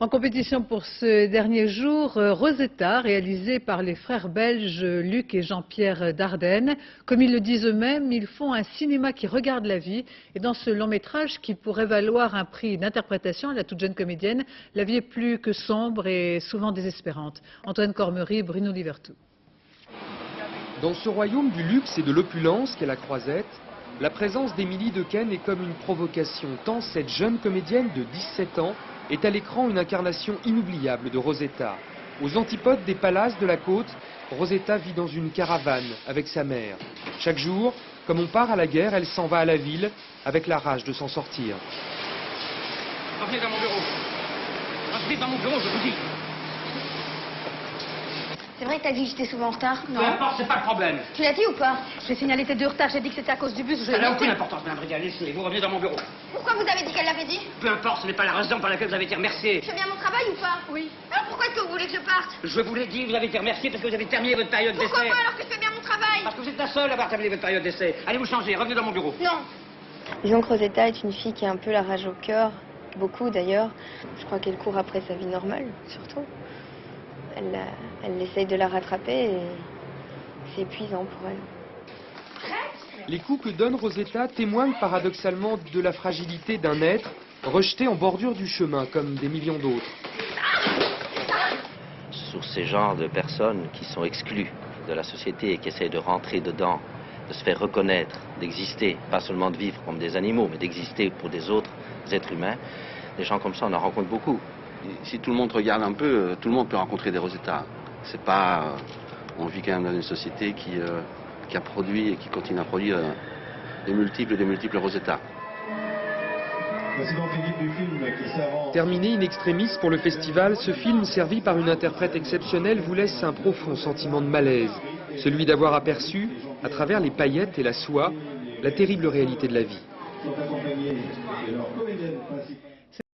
En compétition pour ce dernier jour, Rosetta, réalisée par les frères belges Luc et Jean-Pierre Dardenne. Comme ils le disent eux-mêmes, ils font un cinéma qui regarde la vie. Et dans ce long métrage qui pourrait valoir un prix d'interprétation à la toute jeune comédienne, la vie est plus que sombre et souvent désespérante. Antoine Cormery, Bruno Livertou. Dans ce royaume du luxe et de l'opulence qu'est la Croisette, la présence d'Émilie Dequesne est comme une provocation, tant cette jeune comédienne de 17 ans est à l'écran une incarnation inoubliable de Rosetta. Aux antipodes des palaces de la côte, Rosetta vit dans une caravane avec sa mère. Chaque jour, comme on part à la guerre, elle s'en va à la ville avec la rage de s'en sortir. Revenez dans mon bureau. Revenez dans mon bureau, je vous dis. C'est vrai que t'as dit que j'étais souvent en retard? Non. Peu importe, c'est pas le problème. Tu l'as dit ou pas? J'ai signalé tes 2 retards, j'ai dit que c'était à cause du bus. Ça n'a aucune importance, Madame Brigade. Laissez, vous revenez dans mon bureau. Pourquoi vous avez dit qu'elle l'avait dit? Peu importe, ce n'est pas la raison pour laquelle vous avez été remercié. Je fais bien mon travail ou pas? Oui. Alors pourquoi est-ce que vous voulez que je parte? Je vous l'ai dit, vous avez été remercié parce que vous avez terminé votre période d'essai. Pourquoi pas alors que je fais bien mon travail? Parce que vous êtes la seule à avoir terminé votre période d'essai. Allez vous changer, revenez dans mon bureau. Non. Disons que Rosetta est une fille qui a un peu la rage au cœur, beaucoup d'ailleurs. Je crois qu'elle court après sa vie normale, surtout. Elle essaye de la rattraper et c'est épuisant pour elle. Les coups que donne Rosetta témoignent paradoxalement de la fragilité d'un être rejeté en bordure du chemin, comme des millions d'autres. Sur ces genres de personnes qui sont exclues de la société et qui essayent de rentrer dedans, de se faire reconnaître, d'exister, pas seulement de vivre comme des animaux, mais d'exister pour des autres êtres humains, des gens comme ça, on en rencontre beaucoup. Si tout le monde regarde un peu, tout le monde peut rencontrer des Rosetta. C'est pas... on vit quand même dans une société qui a produit et qui continue à produire des multiples Rosetta. Terminé in extremis pour le festival, ce film, servi par une interprète exceptionnelle, vous laisse un profond sentiment de malaise. Celui d'avoir aperçu, à travers les paillettes et la soie, la terrible réalité de la vie.